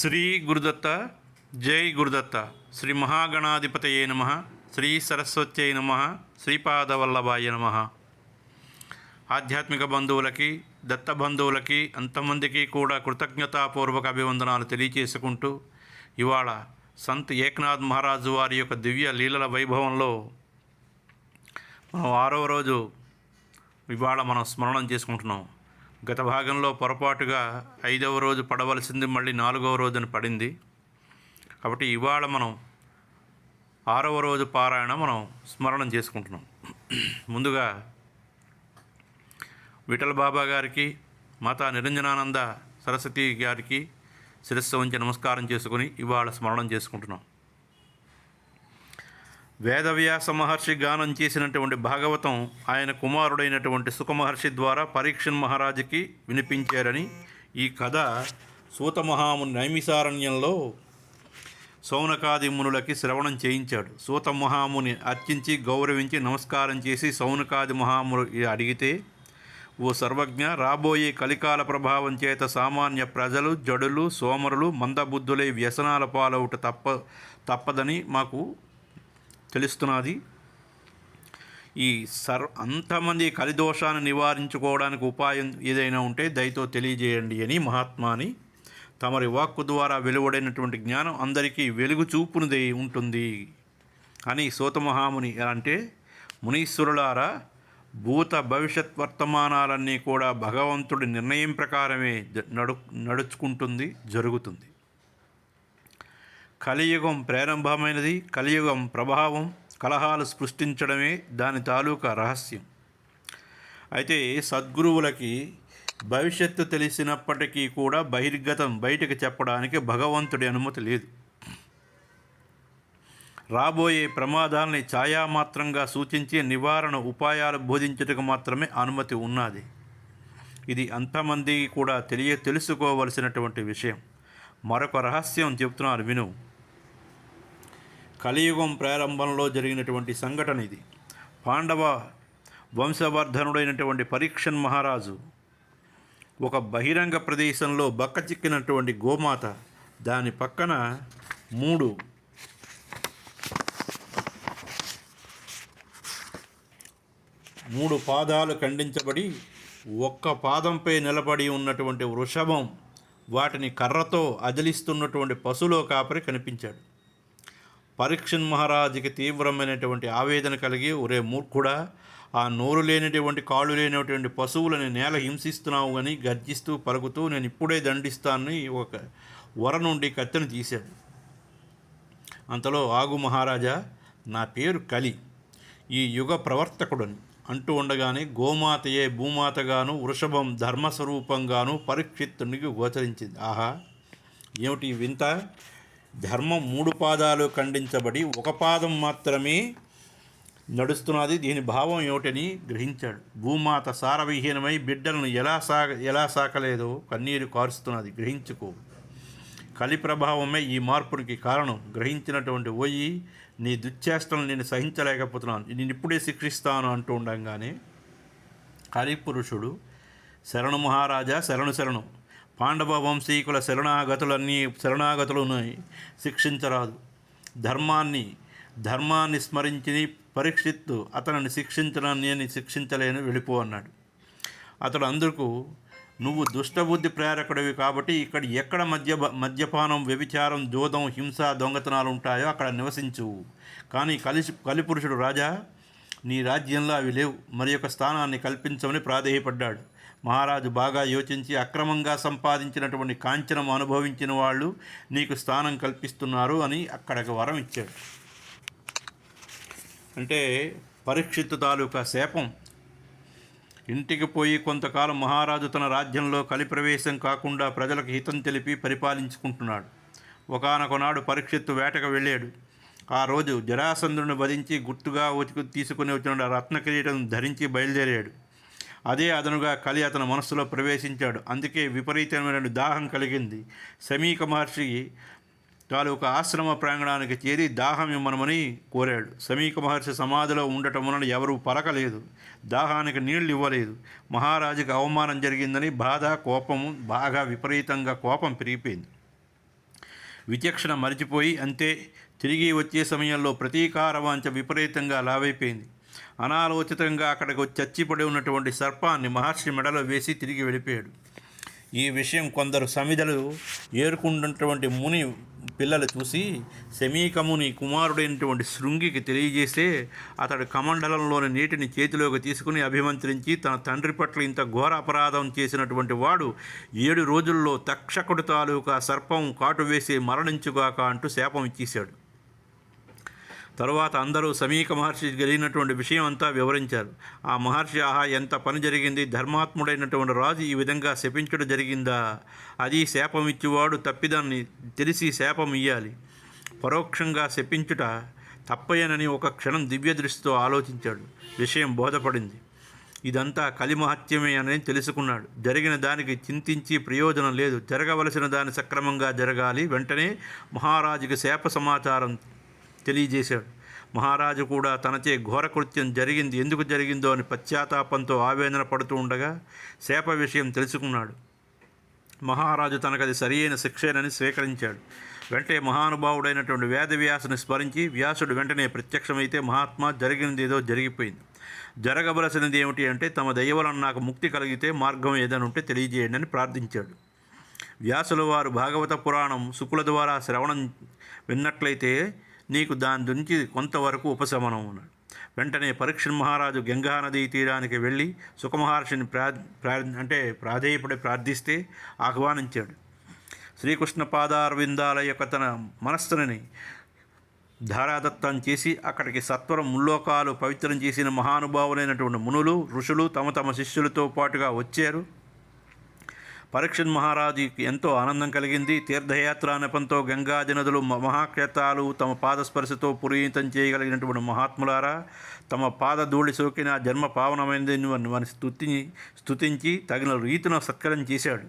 శ్రీ గురుదత్త. జై గురుదత్త. శ్రీ మహాగణాధిపతయే నమః. శ్రీ సరస్వత్యై నమః. శ్రీపాదవల్లభాయ నమః. ఆధ్యాత్మిక బంధువులకి, దత్త బంధువులకి, అంతమందికి కూడా కృతజ్ఞతాపూర్వక అభివందనాలు తెలియచేసుకుంటూ ఇవాళ సంత్ ఏక్నాథ్ మహారాజు వారి యొక్క దివ్య లీలల వైభవంలో మనం 6వ రోజు ఇవాళ మనం స్మరణం చేసుకుంటున్నాం. గత భాగంలో పొరపాటుగా 5వ రోజు పడవలసింది మళ్ళీ 4వ రోజున పడింది. కాబట్టి ఇవాళ మనం 6వ రోజు పారాయణ మనం స్మరణం చేసుకుంటున్నాం. ముందుగా విఠల్ బాబా గారికి, మాతా నిరంజనానంద సరస్వతి గారికి శిరస్సు వంచి నమస్కారం చేసుకుని ఇవాళ స్మరణం చేసుకుంటున్నాం. వేదవ్యాస మహర్షి గానం చేసినటువంటి భాగవతం ఆయన కుమారుడైనటువంటి సుఖమహర్షి ద్వారా పరీక్షన్ మహారాజుకి వినిపించారని ఈ కథ సూత మహాముని నైమిసారణ్యంలో సౌనకాది మునులకి శ్రవణం చేయించాడు. సూత మహాముని అర్చించి గౌరవించి నమస్కారం చేసి సౌనకాది మహాముని అడిగితే, ఓ సర్వజ్ఞ, రాబోయే కలికాల ప్రభావం చేత సామాన్య ప్రజలు, జడులు, సోమరులు, మందబుద్ధులై వ్యసనాల పాలవుట తప్పదని మాకు తెలుస్తున్నది. ఈ అంతమంది కలిదోషాన్ని నివారించుకోవడానికి ఉపాయం ఏదైనా ఉంటే దయతో తెలియజేయండి అని మహాత్మాని తమరి వాక్కు ద్వారా వెలువడైనటువంటి జ్ఞానం అందరికీ వెలుగు చూపునిదై ఉంటుంది అని సూతమహాముని అంటే, మునీశ్వరులారా, భూత భవిష్యత్ వర్తమానాలన్నీ కూడా భగవంతుడి నిర్ణయం ప్రకారమే నడుచుకుంటుంది, జరుగుతుంది. కలియుగం ప్రారంభమైనది. కలియుగం ప్రభావం కలహాలు సృష్టించడమే దాని తాలూకా రహస్యం. అయితే సద్గురువులకి భవిష్యత్తు తెలిసినప్పటికీ కూడా బహిర్గతం బయటకు చెప్పడానికి భగవంతుడి అనుమతి లేదు. రాబోయే ప్రమాదాలని ఛాయామాత్రంగా సూచించి నివారణ ఉపాయాలు బోధించటకు మాత్రమే అనుమతి ఉన్నది. ఇది అంతమంది కూడా తెలుసుకోవలసినటువంటి విషయం. మరొక రహస్యం చెబుతున్నారు, విను. కలియుగం ప్రారంభంలో జరిగినటువంటి సంఘటన ఇది. పాండవ వంశవర్ధనుడైనటువంటి పరీక్షన్ మహారాజు ఒక బహిరంగ ప్రదేశంలో బక్కచిక్కినటువంటి గోమాత, దాని పక్కన మూడు పాదాలు ఖండించబడి ఒక్క పాదంపై నిలబడి ఉన్నటువంటి వృషభం, వాటిని కర్రతో అదిలిస్తున్నటువంటి పశువులో కాపరి కనిపించాడు. పరీక్షన్ మహారాజుకి తీవ్రమైనటువంటి ఆవేదన కలిగి, ఒరే మూర్ఖుడా, ఆ నోరు లేనటువంటి కాళ్ళు లేనటువంటి పశువులని నేల హింసిస్తున్నావు అని గర్జిస్తూ పలుకుతూ, నేను ఇప్పుడే దండిస్తానని ఒక వర నుండి కత్తిని తీశాడు. అంతలో, ఆగు మహారాజా, నా పేరు కలి, ఈ యుగ ప్రవర్తకుడని అంటూ ఉండగానే గోమాతయే భూమాతగాను వృషభం ధర్మస్వరూపంగాను పరీక్షిత్తునికి గోచరించింది. ఆహా, ఏమిటి వింత! ధర్మం 3 పాదాలు ఖండించబడి ఒక పాదం మాత్రమే నడుస్తున్నది. దీని భావం ఏమిటని గ్రహించాడు. భూమాత సారవిహీనమై బిడ్డలను ఎలా సాకలేదో కన్నీరు కారుస్తున్నది. గ్రహించుకో, కలి ప్రభావమే ఈ మార్పునికి కారణం. గ్రహించినటువంటి ఓయి, నీ దుశ్చేష్టలను నేను సహించలేకపోతున్నాను, నేను ఇప్పుడే శిక్షిస్తాను అంటూ ఉండగానే కలిపురుషుడు, శరణు మహారాజా, శరణు శరణు, పాండవ వంశీకుల శరణాగతులను శిక్షించరాదు. ధర్మాన్ని స్మరించి పరీక్షిత్తు అతనిని శిక్షించడాన్ని నేను శిక్షించలేను, వెళ్ళిపో అన్నాడు. అతడు అందుకు, నువ్వు దుష్టబుద్ధి ప్రేరకుడివి కాబట్టి ఎక్కడ మద్యపానం, వ్యభిచారం, జోదం, హింస, దొంగతనాలు ఉంటాయో అక్కడ నివసించు. కానీ కలిపురుషుడు, రాజా, నీ రాజ్యంలో అవి లేవు, మరి యొక్క స్థానాన్ని కల్పించమని ప్రాధేయపడ్డాడు. మహారాజు బాగా యోచించి, అక్రమంగా సంపాదించినటువంటి కాంచనం అనుభవించిన వాళ్ళు నీకు స్థానం కల్పిస్తున్నారు అని అక్కడికి వరం ఇచ్చాడు. అంటే పరీక్షిత్తు తాలూకా శాపం. ఇంటికి పోయి కొంతకాలం మహారాజు తన రాజ్యంలో కలిప్రవేశం కాకుండా ప్రజలకు హితం తెలిపి పరిపాలించుకుంటున్నాడు. ఒకానొకనాడు పరీక్షిత్తు వేటకు వెళ్ళాడు. ఆ రోజు జరాసంధుడిని వధించి గుర్తుగా తీసుకుని వచ్చిన రత్నకిరీటం ధరించి బయలుదేరాడు. అదే అదనుగా కలి అతని మనస్సులో ప్రవేశించాడు. అందుకే విపరీతమైన దాహం కలిగింది. శమీక మహర్షి తాలూకా ఆశ్రమ ప్రాంగణానికి చేరి దాహం ఇమ్మనమని కోరాడు. శమీక మహర్షి సమాధిలో ఉండటం వలన ఎవరూ పలకలేదు, దాహానికి నీళ్లు ఇవ్వలేదు. మహారాజుకి అవమానం జరిగిందని బాధ, కోపము, బాగా విపరీతంగా కోపం పెరిగిపోయింది. విచక్షణ మరిచిపోయి అంతే. తిరిగి వచ్చే సమయంలో ప్రతీకార వాంఛ విపరీతంగా లావైపోయింది. అనాలోచితంగా అక్కడికి వచ్చి చచ్చిపడి ఉన్నటువంటి సర్పాన్ని మహర్షి మెడలో వేసి తిరిగి వెళ్ళిపోయాడు. ఈ విషయం కొందరు సమిధలు ఏరుకుంటున్నటువంటి ముని పిల్లలు చూసి శమీకముని కుమారుడైనటువంటి శృంగికి తెలియజేస్తే అతడు కమండలంలోని నీటిని చేతిలోకి తీసుకుని అభిమంత్రించి తన తండ్రి పట్ల ఇంత ఘోర అపరాధం చేసినటువంటి వాడు 7 రోజుల్లో తక్షకుడి తాలూకా సర్పం కాటు వేసి మరణించుగాక అంటూ శాపం ఇచ్చేశాడు. తరువాత అందరూ సమీక మహర్షి జరిగినటువంటి విషయం అంతా వివరించారు. ఆ మహర్షి ఆహా, ఎంత పని జరిగింది! ధర్మాత్ముడైనటువంటి రాజు ఈ విధంగా శపించడం జరిగిందా? అది శాపం ఇచ్చేవాడు తప్పిదాన్ని తెలిసి శాపం ఇయ్యాలి. పరోక్షంగా శపించుట తప్పయనని ఒక క్షణం దివ్య దృష్టితో ఆలోచించాడు. విషయం బోధపడింది. ఇదంతా కలిమహత్యమే అని తెలుసుకున్నాడు. జరిగిన దానికి చింతించి ప్రయోజనం లేదు. జరగవలసిన దాని సక్రమంగా జరగాలి. వెంటనే మహారాజుకి శాప సమాచారం తెలియజేశాడు. మహారాజు కూడా తనచే ఘోరకృత్యం జరిగింది, ఎందుకు జరిగిందో అని పశ్చాత్తాపంతో ఆవేదన పడుతూ ఉండగా శాప విషయం తెలుసుకున్నాడు. మహారాజు తనకది సరియైన శిక్షేనని స్వీకరించాడు. వెంటనే మహానుభావుడైనటువంటి వేదవ్యాసుని స్మరించి వ్యాసుడు వెంటనే ప్రత్యక్షమైతే, మహాత్మా, జరిగినది ఏదో జరిగిపోయింది. జరగవలసినది ఏమిటి అంటే, తమ దయ వలన నాకు ముక్తి కలిగితే మార్గం ఏదైనా ఉంటే తెలియజేయండి అని ప్రార్థించాడు. వ్యాసుల వారు భాగవత పురాణం శుకుల ద్వారా శ్రవణం విన్నట్లయితే నీకు దాని నుంచి కొంతవరకు ఉపశమనం ఉన్నాడు. వెంటనే పరీక్షణ్ మహారాజు గంగా నదీ తీరానికి వెళ్ళి సుఖమహర్షిని ప్రాధేయపడి ప్రార్థిస్తే ఆహ్వానించాడు. శ్రీకృష్ణ పాదారవిందాల యొక్క తన మనస్సుని ధారాదత్తం చేసి అక్కడికి సత్వరం ముల్లోకాలు పవిత్రం చేసిన మహానుభావులైనటువంటి మునులు, ఋషులు తమ తమ శిష్యులతో పాటుగా వచ్చారు. పరీక్షణ్ మహారాజుకి ఎంతో ఆనందం కలిగింది. తీర్థయాత్రా నెపంతో గంగాది నదులు మహాక్షేత్రాలు తమ పాదస్పర్శతో పురీతం చేయగలిగినటువంటి మహాత్ములారా, తమ పాదధూళి సోకిన జన్మ పావనమైందని వారిని స్తుతించి తగిన రీతిన సత్కారం చేశాడు.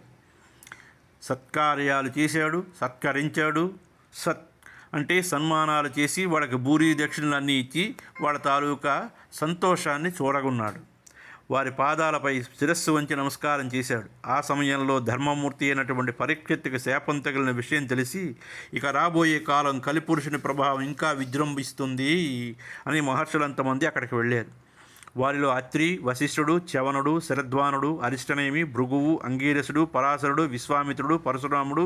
సత్కార్యాలు చేశాడు, సత్కరించాడు. అంటే సన్మానాలు చేసి వాళ్ళకి భూరి దక్షిణలన్నీ ఇచ్చి వాళ్ళ తాలూకా సంతోషాన్ని చూడగొన్నాడు. వారి పాదాలపై శిరస్సు వంచి నమస్కారం చేశాడు. ఆ సమయంలో ధర్మమూర్తి అయినటువంటి పరీక్షిత్తుకి శాపం తగిలిన విషయం తెలిసి, ఇక రాబోయే కాలం కలిపురుషుని ప్రభావం ఇంకా విజృంభిస్తుంది అని మహర్షులంతమంది అక్కడికి వెళ్ళారు. వారిలో అత్రి, వశిష్ఠుడు, చవనుడు, శరద్వానుడు, అరిష్టనేమి, భృగువు, అంగీరసుడు, పరాశరుడు, విశ్వామిత్రుడు, పరశురాముడు,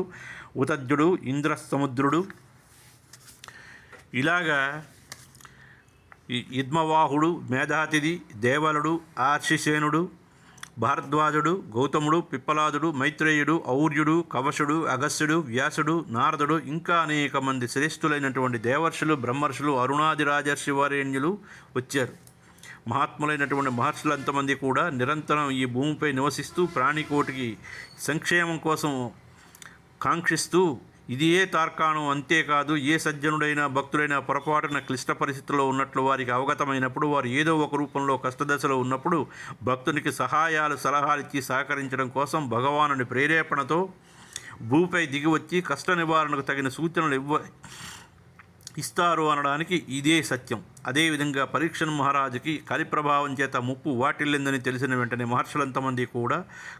ఉతజ్జుడు, ఇంద్రసముద్రుడు, ఇలాగా యుద్మవాహుడు, మేధాతిథి, దేవలుడు, ఆర్షిసేనుడు, భారద్వాజుడు, గౌతముడు, పిప్పలాదుడు, మైత్రేయుడు, ఔర్యుడు, కవశుడు, అగస్యుడు, వ్యాసుడు, నారదుడు, ఇంకా అనేక మంది శ్రేష్ఠులైనటువంటి దేవర్షులు, బ్రహ్మర్షులు, అరుణాది రాజర్షి వరేణ్యులు వచ్చారు. మహాత్ములైనటువంటి మహర్షులంతమంది కూడా నిరంతరం ఈ భూమిపై నివసిస్తూ ప్రాణికోటికి సంక్షేమం కోసం కాంక్షిస్తూ, ఇది ఏ తార్కాణం, అంతేకాదు ఏ సజ్జనుడైనా భక్తుడైనా పొరపాటున క్లిష్ట పరిస్థితుల్లో ఉన్నట్లు వారికి అవగతమైనప్పుడు, వారు ఏదో ఒక రూపంలో కష్టదశలో ఉన్నప్పుడు భక్తునికి సలహాలు ఇచ్చి సహకరించడం కోసం భగవానుని ప్రేరేపణతో భూమిపై దిగివచ్చి కష్ట నివారణకు తగిన సూచనలు ఇస్తారు అనడానికి ఇదే సత్యం. అదేవిధంగా పరీక్షణ్ మహారాజుకి కలి ప్రభావం చేత ముప్పు వాటిల్లిందని తెలిసిన వెంటనే మహర్షులంతమంది కూడా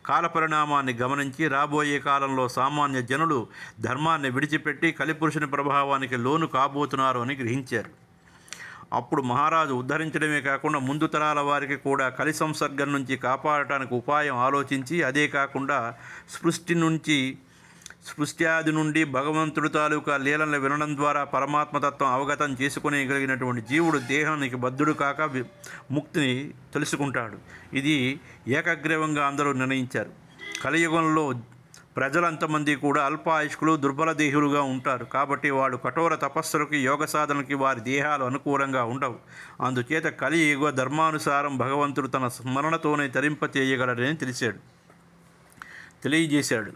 కాలపరిణామాన్ని గమనించి రాబోయే కాలంలో సామాన్య జనులు ధర్మాన్ని విడిచిపెట్టి కలిపురుషుని ప్రభావానికి లోను కాబోతున్నారు అని గ్రహించారు. అప్పుడు మహారాజు ఉద్ధరించడమే కాకుండా ముందు తరాల వారికి కూడా కలి సంసర్గం నుంచి కాపాడటానికి ఉపాయం ఆలోచించి, అదే కాకుండా స్పృష్ట్యాది నుండి భగవంతుడి తాలూకా లీలలను వినడం ద్వారా పరమాత్మతత్వం అవగతం చేసుకునేగలిగినటువంటి జీవుడు దేహానికి బద్ధుడు కాక ముక్తిని తెలుసుకుంటాడు. ఇది ఏకగ్రీవంగా అందరూ నిర్ణయించారు. కలియుగంలో ప్రజలంతమంది కూడా అల్పాయుష్కులు, దుర్బల దేహులుగా ఉంటారు. కాబట్టి వాడు కఠోర తపస్సులకి, యోగ సాధనకి వారి దేహాలు అనుకూలంగా ఉండవు. అందుచేత కలియుగ ధర్మానుసారం భగవంతుడు తన స్మరణతోనే తరింప చేయగలడని తెలియజేశాడు.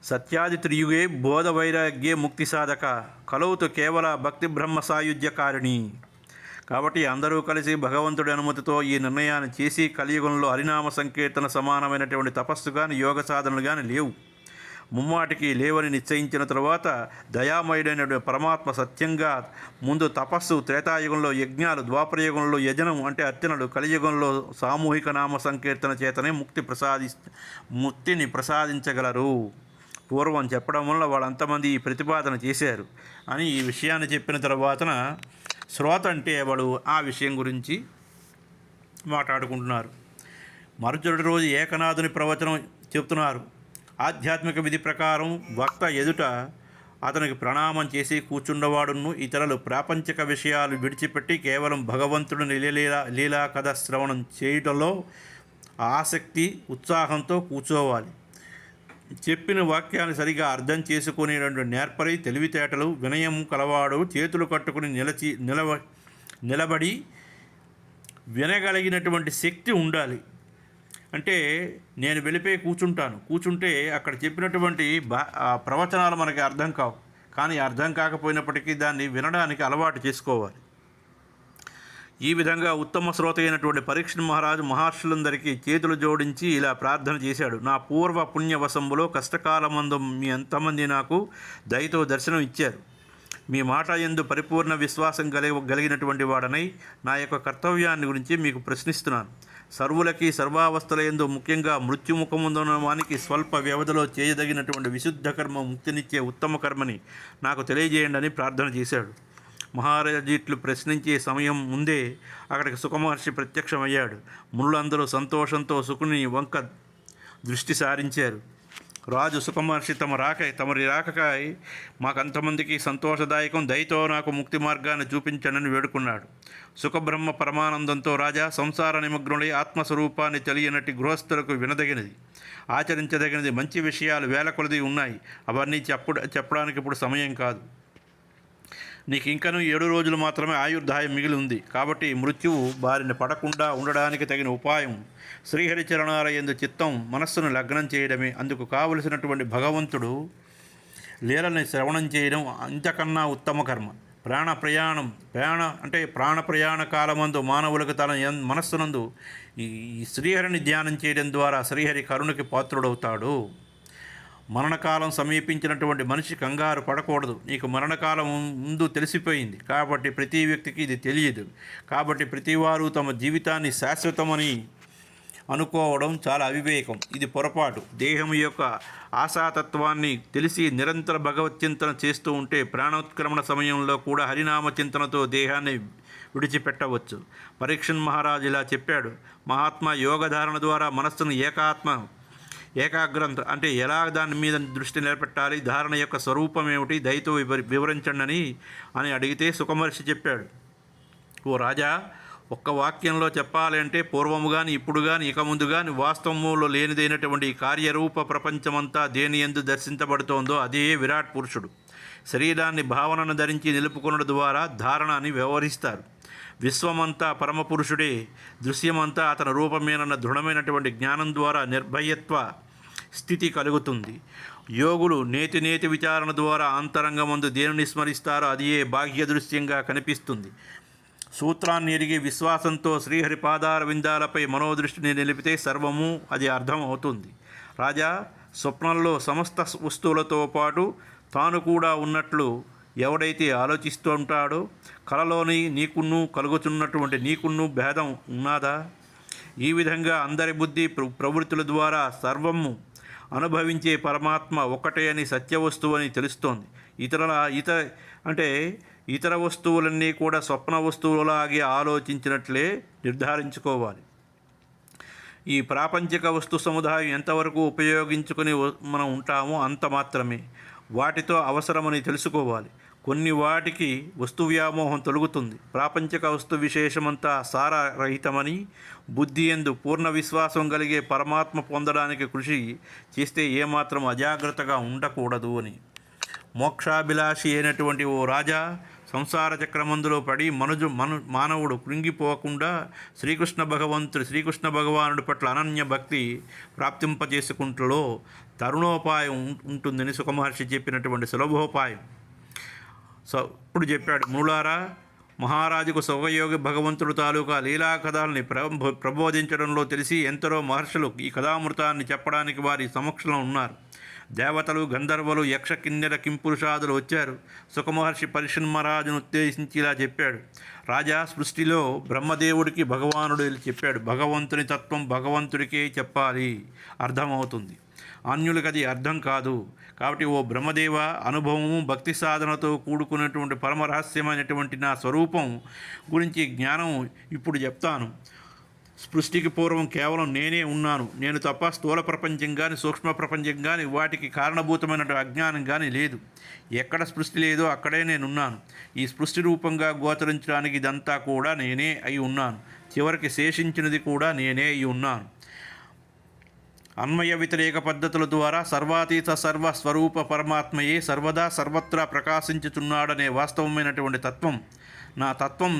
సత్యాది త్రియుగే బోధ వైరాగ్యే ముక్తి సాధక కలవుతు కేవల భక్తి బ్రహ్మ సాయుధ్యకారిణి. కాబట్టి అందరూ కలిసి భగవంతుడి అనుమతితో ఈ నిర్ణయాన్ని చేసి, కలియుగంలో హరినామ సంకీర్తన సమానమైనటువంటి తపస్సు కానీ యోగ సాధనలు కానీ లేవు, ముమ్మాటికి లేవని నిశ్చయించిన తరువాత దయామయుడైన పరమాత్మ సత్యంగా ముందు తపస్సు, త్రేతాయుగంలో యజ్ఞాలు, ద్వాపరయుగంలో యజనం అంటే అర్చనలు, కలియుగంలో సామూహిక నామ సంకీర్తన చేతనే ముక్తిని ప్రసాదించగలరు. పూర్వం చెప్పడం వల్ల వాళ్ళంతమంది ఈ ప్రతిపాదన చేశారు అని ఈ విషయాన్ని చెప్పిన తర్వాతన శ్రోత అంటే ఎవడు ఆ విషయం గురించి మాట్లాడుకుంటున్నారు. మరుసటి రోజు ఏకనాథుని ప్రవచనం చెప్తున్నారు. ఆధ్యాత్మిక విధి ప్రకారం వక్త ఎదుట అతనికి ప్రణామం చేసి కూర్చున్నవాడును ఇతరులు ప్రాపంచిక విషయాలు విడిచిపెట్టి కేవలం భగవంతుడిని లీలా కథ శ్రవణం చేయడంలో ఆసక్తి ఉత్సాహంతో కూర్చోవాలి. చెప్పిన వాక్యాన్ని సరిగా అర్థం చేసుకునేటువంటి నేర్పరి తెలివితేటలు వినయం కలవాడు చేతులు కట్టుకుని నిలబడి వినగలిగినటువంటి శక్తి ఉండాలి. అంటే నేను వెళ్ళిపోయి కూర్చుంటే అక్కడ చెప్పినటువంటి ప్రవచనాలు మనకి అర్థం కావు, కానీ అర్థం కాకపోయినప్పటికీ దాన్ని వినడానికి అలవాటు చేసుకోవాలి. ఈ విధంగా ఉత్తమ శ్రోత అయినటువంటి పరీక్షణ్ మహారాజు మహర్షులందరికీ చేతులు జోడించి ఇలా ప్రార్థన చేశాడు. నా పూర్వ పుణ్యవశంబులో కష్టకాలమందు మీ ఎంతమంది నాకు దయతో దర్శనం ఇచ్చారు. మీ మాట యందు పరిపూర్ణ విశ్వాసం కలిగినటువంటి వాడనై నా యొక్క కర్తవ్యాన్ని గురించి మీకు ప్రశ్నిస్తున్నాను. సర్వులకి సర్వావస్థల యందు ముఖ్యంగా మృత్యుముఖముందున్న వానికి స్వల్ప వ్యవధిలో చేయదగినటువంటి విశుద్ధ కర్మ ముక్తినిచ్చే ఉత్తమ కర్మని నాకు తెలియజేయండి అని ప్రార్థన చేశాడు. మహారాజు ఇట్లు ప్రశ్నించే సమయం ముందే అక్కడికి సుఖమహర్షి ప్రత్యక్షమయ్యాడు. మునులందరూ సంతోషంతో సుకుని వంక దృష్టి సారించారు. రాజు సుఖమహర్షి తమరి రాకకాయ మాకంతమందికి సంతోషదాయకం, దయతో నాకు ముక్తి మార్గాన్ని చూపించనని వేడుకున్నాడు. సుఖబ్రహ్మ పరమానందంతో రాజా, సంసార నిమగ్నులై ఆత్మస్వరూపాన్ని తెలియనట్టి గృహస్థులకు వినదగినది, ఆచరించదగినది మంచి విషయాలు వేల కొలది ఉన్నాయి. అవన్నీ చెప్పడానికి ఇప్పుడు సమయం కాదు. నీకు ఇంకనూ 7 రోజులు మాత్రమే ఆయుర్దాయం మిగిలి ఉంది. కాబట్టి మృత్యువు బారిన పడకుండా ఉండడానికి తగిన ఉపాయం శ్రీహరి చరణాలయందు చిత్తం మనస్సును లగ్నం చేయడమే. అందుకు కావలసినటువంటి భగవంతుడు లీలని శ్రవణం చేయడం అంతకన్నా ఉత్తమ కర్మ. ప్రాణ ప్రయాణ కాలమందు మానవులకు తన మనస్సునందు ఈ శ్రీహరిని ధ్యానం చేయడం ద్వారా శ్రీహరి కరుణకి పాత్రుడవుతాడు. మరణకాలం సమీపించినటువంటి మనిషి కంగారు పడకూడదు. నీకు మరణకాలం ముందు తెలిసిపోయింది కాబట్టి ప్రతి వ్యక్తికి ఇది తెలియదు. కాబట్టి ప్రతివారు తమ జీవితాన్ని శాశ్వతమని అనుకోవడం చాలా అవివేకం. ఇది పొరపాటు. దేహం యొక్క ఆశాతత్వాన్ని తెలిసి నిరంతర భగవచ్చింతన చేస్తూ ఉంటే ప్రాణోత్క్రమణ సమయంలో కూడా హరినామ చింతనతో దేహాన్ని విడిచిపెట్టవచ్చు. పరీక్షణ్ మహారాజు ఇలా చెప్పాడు. మహాత్మా యోగధారణ ద్వారా మనస్సును ఏకాగ్రంత అంటే ఎలా దాని మీద దృష్టి నిలబెట్టాలి, ధారణ యొక్క స్వరూపం ఏమిటి, దయతో వివరించండి అని అడిగితే సుఖమహర్షి చెప్పాడు. ఓ రాజా, ఒక్క వాక్యంలో చెప్పాలి అంటే పూర్వము కానీ ఇప్పుడు కానీ ఇక ముందు కానీ వాస్తవములో లేనిదైనటువంటి కార్యరూప ప్రపంచమంతా దేని యందు దర్శించబడుతోందో అదే విరాట్ పురుషుడు. శరీరాన్ని భావనను ధరించి నిలుపుకొనడం ద్వారా ధారణ అని వ్యవహరిస్తారు. విశ్వమంతా పరమపురుషుడే, దృశ్యమంతా అతని రూపమేనన్న దృఢమైనటువంటి జ్ఞానం ద్వారా నిర్భయత్వ స్థితి కలుగుతుంది. యోగులు నేతి విచారణ ద్వారా అంతరంగమందు దేనిని స్మరిస్తారో అది ఏ బాహ్య దృశ్యంగా కనిపిస్తుంది. సూత్రాన్ని ఎరిగి విశ్వాసంతో శ్రీహరి పాదార విందాలపై మనోదృష్టిని నిలిపితే సర్వము అది అర్థం అవుతుంది. రాజా, స్వప్నంలో సమస్త వస్తువులతో పాటు తాను కూడా ఉన్నట్లు ఎవడైతే ఆలోచిస్తూ ఉంటాడో కలలోని నీకున్ను కలుగుతున్నటువంటి నీకున్ను భేదం ఉన్నదా? ఈ విధంగా అందరి బుద్ధి ప్రవృత్తుల ద్వారా సర్వము అనుభవించే పరమాత్మ ఒక్కటే అని సత్యవస్తువు అని తెలుస్తోంది. ఇతర వస్తువులన్నీ కూడా స్వప్న వస్తువులాగే ఆలోచించినట్లే నిర్ధారించుకోవాలి. ఈ ప్రాపంచిక వస్తు సముదాయం ఎంతవరకు ఉపయోగించుకొని మనం ఉంటామో అంత మాత్రమే వాటితో అవసరమని తెలుసుకోవాలి. కొన్ని వాటికి వస్తు వ్యామోహం తొలుగుతుంది. ప్రాపంచిక వస్తు విశేషమంతా సారరహితమని బుద్ధి యందు పూర్ణ విశ్వాసం కలిగే పరమాత్మ పొందడానికి కృషి చేస్తే ఏమాత్రం అజాగ్రత్తగా ఉండకూడదు అని. మోక్షాభిలాషి అయినటువంటి ఓ రాజా, సంసార చక్రమందులో పడి మానవుడు కృంగిపోకుండా శ్రీకృష్ణ భగవానుడి పట్ల అనన్య భక్తి ప్రాప్తింపజేసుకుంటలో తరుణోపాయం ఉంటుందని సుఖమహర్షి చెప్పినటువంటి సులభోపాయం ఇప్పుడు చెప్పాడు. మునులారా, మహారాజుకు సుఖయోగి భగవంతుడు తాలూకా లీలా కథల్ని ప్రబోధించడంలో తెలిసి ఎందరో మహర్షులు ఈ కథామృతాన్ని చెప్పడానికి వారి సమక్షంలో ఉన్నారు. దేవతలు, గంధర్వులు, యక్ష, కిన్నెర, కింపురుషాదులు వచ్చారు. సుఖమహర్షి పరీక్షణ్ మహారాజును ఉద్దేశించి ఇలా చెప్పాడు. రాజా, సృష్టిలో బ్రహ్మదేవుడికి భగవానుడు చెప్పాడు. భగవంతుని తత్వం భగవంతుడికే చెప్పాలి, అర్థమవుతుంది. అన్యులకు అది అర్థం కాదు. కాబట్టి ఓ బ్రహ్మదేవ, అనుభవము భక్తి సాధనతో కూడుకున్నటువంటి పరమ రహస్యమైనటువంటి నా స్వరూపం గురించి జ్ఞానం ఇప్పుడు చెప్తాను. సృష్టికి పూర్వం కేవలం నేనే ఉన్నాను. నేను తప్ప స్థూల ప్రపంచం కానీ సూక్ష్మ ప్రపంచం కానీ వాటికి కారణభూతమైన అజ్ఞానం కానీ లేదు. ఎక్కడ సృష్టి లేదో అక్కడే నేనున్నాను. ఈ సృష్టి రూపంగా గోచరించడానికి ఇదంతా కూడా నేనే అయి ఉన్నాను. చివరికి శేషించినది కూడా నేనే అయి ఉన్నాను. అన్వయ వ్యతిరేక పద్ధతుల ద్వారా సర్వాతీత సర్వస్వరూప పరమాత్మయే సర్వదా సర్వత్రా ప్రకాశించుతున్నాడనే వాస్తవమైనటువంటి తత్వం, నా తత్వం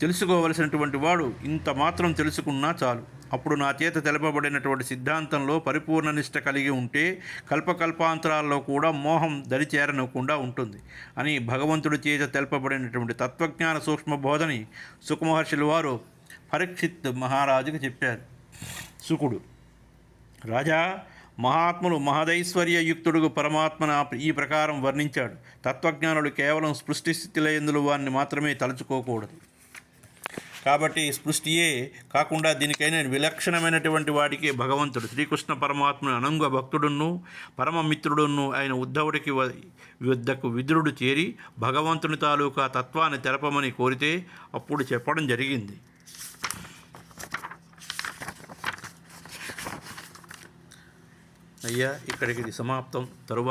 తెలుసుకోవలసినటువంటి వాడు ఇంత మాత్రం తెలుసుకున్నా చాలు. అప్పుడు నా చేత తెలపబడినటువంటి సిద్ధాంతంలో పరిపూర్ణ నిష్ట కలిగి ఉంటే కల్పకల్పాంతరాల్లో కూడా మోహం దరిచేరనకుండా ఉంటుంది అని భగవంతుడి చేత తెలపబడినటువంటి తత్వజ్ఞాన సూక్ష్మ బోధని సుఖమహర్షుల వారు పరీక్షిత్ మహారాజుకు చెప్పారు. సుకుడు, రాజా, మహాత్ములు మహదైశ్వర్యయుక్తుడు పరమాత్మను ఈ ప్రకారం వర్ణించాడు. తత్వజ్ఞానులు కేవలం స్పృష్టి స్థితిలో ఎందులో వారిని మాత్రమే తలుచుకోకూడదు. కాబట్టి స్పృష్టియే కాకుండా దీనికైనా విలక్షణమైనటువంటి వాడికి భగవంతుడు శ్రీకృష్ణ పరమాత్మను అనంగ భక్తుడును పరమమిత్రుడును ఆయన ఉద్ధవుడికి వద్దకు విదురుడు చేరి భగవంతుని తాలూకా తత్వాన్ని తెలపమని కోరితే అప్పుడు చెప్పడం జరిగింది. అయ్యా, ఇక్కడికి ఇది సమాప్తం. తరువాత